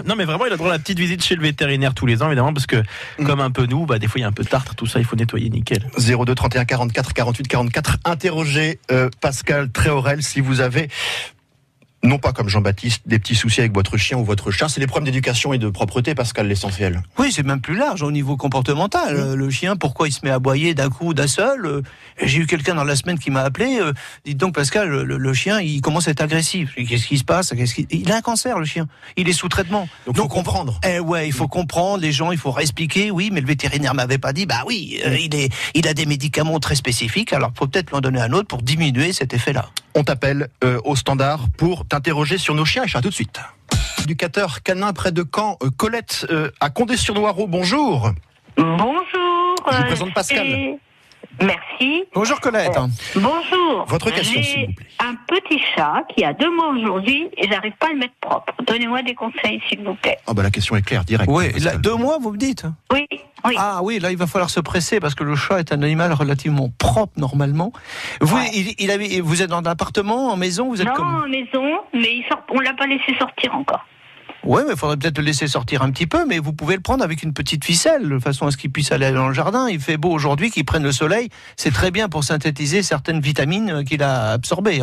Non, mais vraiment, il a droit à la petite visite chez le vétérinaire tous les ans, évidemment, parce que comme un peu nous, des fois il y a un peu de tartre, tout ça, il faut nettoyer nickel. 02 31 44 48 44. Interrogez Pascal Tréorel si vous avez, non pas comme Jean-Baptiste, des petits soucis avec votre chien ou votre chat. C'est les problèmes d'éducation et de propreté, Pascal, l'essentiel. Oui, c'est même plus large au niveau comportemental. Le chien, pourquoi il se met à aboyer d'un coup, d'un seul J'ai eu quelqu'un dans la semaine qui m'a appelé. Dites donc, Pascal, le chien, il commence à être agressif. Qu'est-ce qui se passe? Il a un cancer, le chien. Il est sous traitement. Donc faut comprendre. Il faut comprendre. Les gens, il faut expliquer. Oui, mais le vétérinaire m'avait pas dit. Il a des médicaments très spécifiques. Alors, faut peut-être lui en donner un autre pour diminuer cet effet-là. On t'appelle au standard pour t'interroger sur nos chiens et chats. Tout de suite. Éducateur canin près de Caen, Colette à Condé-sur-Noireau. Bonjour. Bonjour. Je vous présente Pascal. Merci. Bonjour Colette. Bonjour. Votre question, s'il vous plaît. Un petit chat qui a 2 mois aujourd'hui et j'arrive pas à le mettre propre. Donnez-moi des conseils, s'il vous plaît. La question est claire, direct. Oui, 2 mois, vous me dites? Oui. Ah oui, là il va falloir se presser parce que le chat est un animal relativement propre normalement. Vous, vous êtes dans un appartement, en maison, vous êtes en maison, mais on l'a pas laissé sortir encore. Oui, mais il faudrait peut-être le laisser sortir un petit peu, mais vous pouvez le prendre avec une petite ficelle, de façon à ce qu'il puisse aller dans le jardin. Il fait beau aujourd'hui, qu'il prenne le soleil. C'est très bien pour synthétiser certaines vitamines qu'il a absorbées.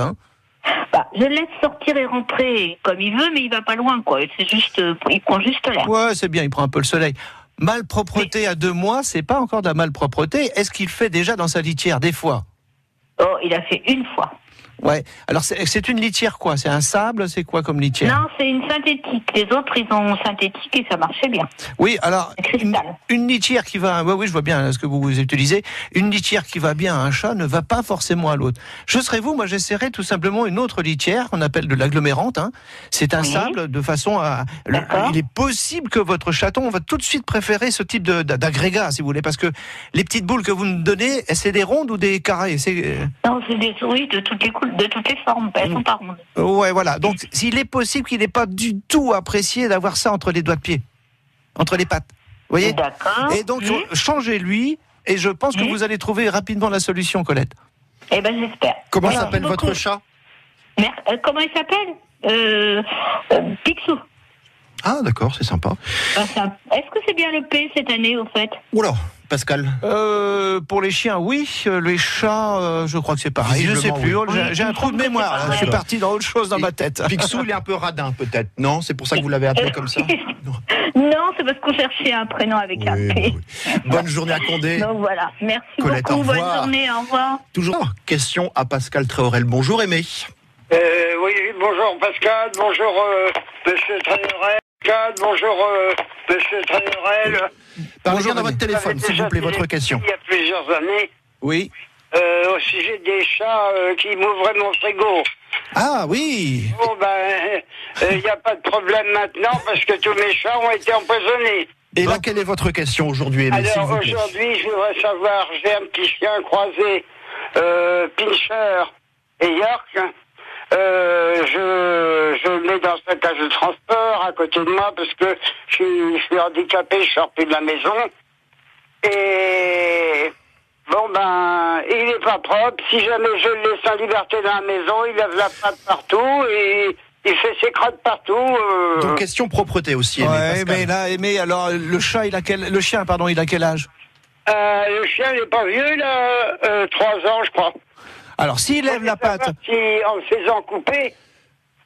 Je le laisse sortir et rentrer comme il veut, mais il va pas loin, quoi. C'est juste, il prend juste l'air. Ouais, c'est bien, il prend un peu le soleil. Malpropreté à 2 mois, c'est pas encore de la malpropreté. Est-ce qu'il fait déjà dans sa litière, des fois? Oh, il a fait une fois. Ouais. Alors c'est une litière quoi? C'est un sable? C'est quoi comme litière? Non, c'est une synthétique. Les autres, ils ont synthétique et ça marchait bien. Oui, alors une litière qui va... Oui, je vois bien ce que vous utilisez. Une litière qui va bien à un chat ne va pas forcément à l'autre. Moi j'essaierai tout simplement une autre litière qu'on appelle de l'agglomérante. C'est un sable de façon à... Il est possible que votre chaton va tout de suite préférer ce type d'agrégat, si vous voulez, parce que les petites boules que vous nous donnez, c'est des rondes ou des carrés? Non, c'est des souris de toutes les couleurs. De toutes les formes, elles sont pas rondes. Ouais, voilà. Donc, s'il est possible qu'il n'ait pas du tout apprécié d'avoir ça entre les doigts de pied, entre les pattes. Vous voyez? D'accord. Et donc, changez-lui, et je pense que vous allez trouver rapidement la solution, Colette. Eh ben, j'espère. Comment s'appelle votre chat? Comment il s'appelle? Picsou. Ah, d'accord, c'est sympa. Est-ce que c'est bien le P cette année, au fait? Oula, Pascal. Pour les chiens, oui. Les chats, je crois que c'est pareil. Je ne sais plus. J'ai un trou de mémoire. Je suis parti dans autre chose dans ma tête. Picsou, il est un peu radin, peut-être. Non, c'est pour ça que vous l'avez appelé comme ça? Non, c'est parce qu'on cherchait un prénom avec un P. Bonne journée à Condé. Donc voilà. Merci Colette, beaucoup. au revoir. Bonne journée. Au revoir. Toujours question à Pascal Tréorel. Bonjour, Aimé. Oui, bonjour Pascal. Bonjour Monsieur Tréorel. Bonjour Monsieur Tréorel. Parlez bien dans votre téléphone, s'il vous plaît, votre question. Il y a plusieurs années. Oui. Au sujet des chats qui m'ouvraient mon frigo. Ah oui. Bon il n'y a pas de problème maintenant parce que tous mes chats ont été empoisonnés. Et là, quelle est votre question aujourd'hui, Aimé? Alors aujourd'hui, je voudrais savoir, j'ai un petit chien croisé, Pinscher et York. Je le mets dans sa cage de transport à côté de moi parce que je suis handicapé, je sors plus de la maison. Et il est pas propre. Si jamais je le laisse en liberté dans la maison, il lève la patte partout et il fait ses crottes partout. Donc question propreté aussi, Aimé. Ouais, mais alors le chien, il a quel âge? Le chien n'est pas vieux, il a 3 ans, je crois. Alors, s'il lève la patte... En le faisant couper,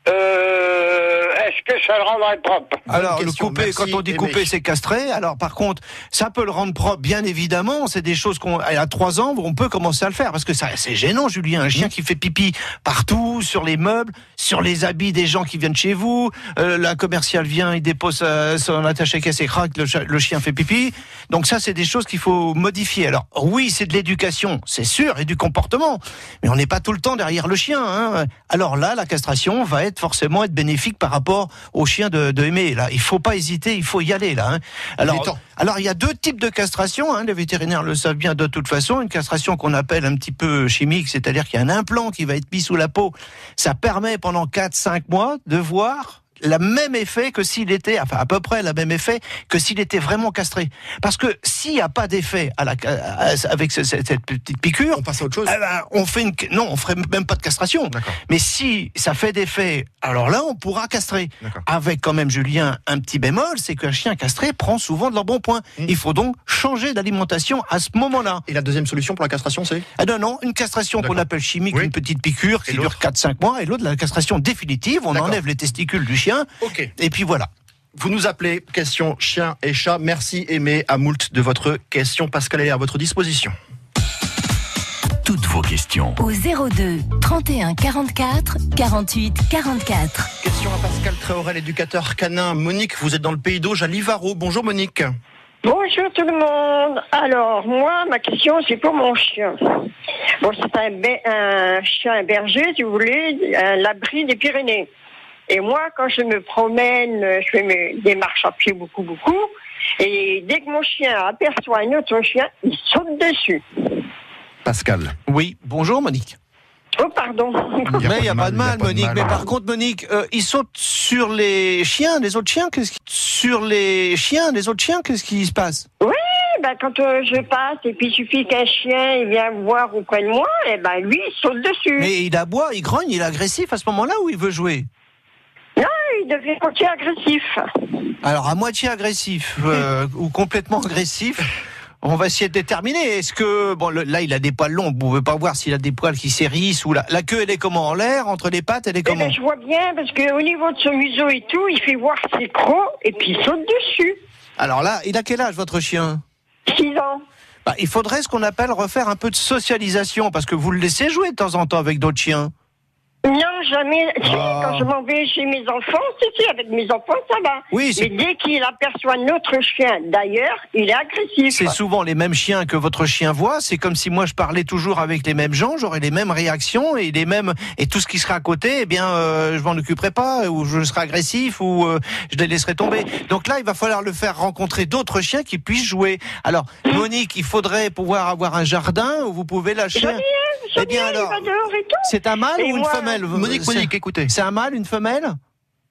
est-ce que ça le rendrait propre? Alors, le couper, quand on dit couper, c'est castrer. Alors, par contre, ça peut le rendre propre, bien évidemment. C'est des choses à 3 ans, on peut commencer à le faire. Parce que ça, c'est gênant, Julien. Un chien qui fait pipi partout, sur les meubles, sur les habits des gens qui viennent chez vous. La commerciale vient, il dépose son attaché-caisse et craque, le chien fait pipi. Donc ça, c'est des choses qu'il faut modifier. Alors, oui, c'est de l'éducation, c'est sûr, et du comportement. Mais on n'est pas tout le temps derrière le chien. Alors là, la castration va forcément être bénéfique par rapport au chien de Aimé. Là, il faut pas hésiter, il faut y aller là. Alors il y a 2 types de castration. Les vétérinaires le savent bien de toute façon. Une castration qu'on appelle un petit peu chimique, c'est-à-dire qu'il y a un implant qui va être mis sous la peau. Ça permet pendant 4-5 mois de voir le même effet que s'il était, enfin à peu près le même effet que s'il était vraiment castré. Parce que s'il n'y a pas d'effet avec cette petite piqûre, On passe à autre chose. on ferait même pas de castration. D'accord. Mais si ça fait d'effet, alors là on pourra castrer. D'accord. Avec quand même, Julien, un petit bémol, c'est qu'un chien castré prend souvent de l'embonpoint. Il faut donc changer d'alimentation à ce moment-là. Et la deuxième solution pour la castration, c'est Non, une castration qu'on D'accord. appelle chimique, Oui. une petite piqûre Et qui dure l'autre 4-5 mois, et l'autre, la castration définitive, on D'accord. enlève les testicules du chien, Ok. et puis voilà. Vous nous appelez, question chien et chat. Merci Aimé à moult de votre question. Pascal est à votre disposition. Toutes vos questions. Au 02 31 44 48 44. Question à Pascal Tréorel, éducateur canin. Monique, vous êtes dans le Pays d'Auge à Livaro. Bonjour Monique. Bonjour tout le monde. Alors, moi, ma question, c'est pour mon chien. Bon, c'est un chien berger, si vous voulez, un labri des Pyrénées. Et moi, quand je me promène, je fais des marches à pied beaucoup. Et dès que mon chien aperçoit un autre chien, il saute dessus. Pascal. Oui, bonjour Monique. Oh, pardon. Mais il n'y a pas de mal, Monique. mal. Mais par contre, Monique, il saute sur les chiens, les autres chiens. Sur les chiens, les autres chiens, qu'est-ce qui se passe? Quand je passe, et puis il suffit qu'un chien il vient voir auprès de moi, et ben lui, il saute dessus. Mais il aboie, il grogne, il est agressif à ce moment-là ou il veut jouer? Il devient moitié agressif. Alors, à moitié agressif ou complètement agressif, on va essayer de déterminer. Est-ce que... Bon, là, il a des poils longs. Vous ne pouvez pas voir s'il a des poils qui s'hérissent ou la queue, elle est comment? En l'air? Entre les pattes, elle est comment? Je vois bien, parce qu'au niveau de son museau et tout, il fait voir ses crocs, et puis il saute dessus. Alors là, il a quel âge, votre chien? 6 ans. Il faudrait ce qu'on appelle refaire un peu de socialisation, parce que vous le laissez jouer de temps en temps avec d'autres chiens. Non, jamais. Si, quand je m'en vais chez mes enfants, si, avec mes enfants, ça va. Oui, mais dès qu'il aperçoit notre chien d'ailleurs, il est agressif. C'est souvent les mêmes chiens que votre chien voit. C'est comme si moi je parlais toujours avec les mêmes gens, j'aurais les mêmes réactions et et tout ce qui serait à côté, eh bien, je m'en occuperai pas, ou je serai agressif, ou je les laisserai tomber. Donc là, il va falloir le faire rencontrer d'autres chiens qui puissent jouer. Alors, Monique, il faudrait pouvoir avoir un jardin où vous pouvez lâcher. Eh bien, alors, il va dehors et tout. C'est un mâle Et ou une moi, femelle? Monique, écoutez. C'est un mâle, une femelle?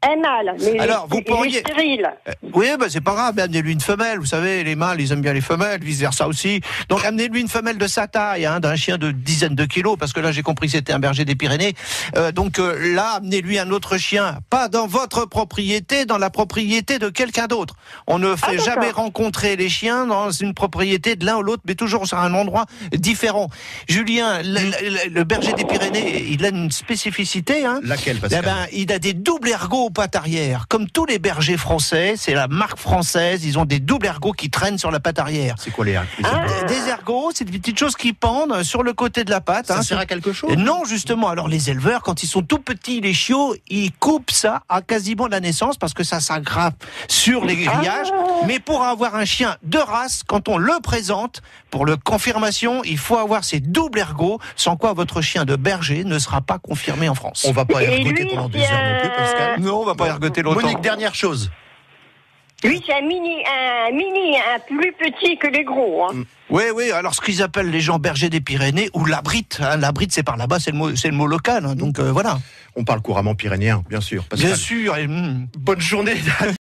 Un mâle, mais alors, vous pourriez... il est stérile. Oui, c'est pas grave, mais amenez-lui une femelle. Vous savez, les mâles, ils aiment bien les femelles, vice-versa aussi. Donc, amenez-lui une femelle de sa taille, d'un chien de dizaines de kilos, parce que là, j'ai compris que c'était un berger des Pyrénées. Là, amenez-lui un autre chien, pas dans votre propriété, dans la propriété de quelqu'un d'autre. On ne fait jamais rencontrer les chiens dans une propriété de l'un ou l'autre, mais toujours sur un endroit différent. Julien, le berger des Pyrénées, il a une spécificité. Laquelle, Pascal? Il a des doubles ergots aux pattes arrière. Comme tous les bergers français, c'est la marque française, ils ont des doubles ergots qui traînent sur la patte arrière. C'est quoi les Des ergots, c'est des petites choses qui pendent sur le côté de la patte. Ça sert à quelque chose? Non, justement. Alors les éleveurs, quand ils sont tout petits, les chiots, ils coupent ça à quasiment la naissance parce que ça s'aggrave sur les grillages. Mais pour avoir un chien de race, quand on le présente, pour le confirmation, il faut avoir ces doubles ergots, sans quoi votre chien de berger ne sera pas confirmé en France. On va pas ergoter pendant 2 heures non plus, Pascal. Non, on va pas ergoter longtemps. Monique, dernière chose. Lui, c'est un plus petit que les gros. Oui, alors ce qu'ils appellent les gens bergers des Pyrénées, ou labrite. Labrite, c'est par là-bas, c'est le mot local. Donc voilà. On parle couramment pyrénéen, bien sûr. Pascal. Bien sûr. Bonne journée.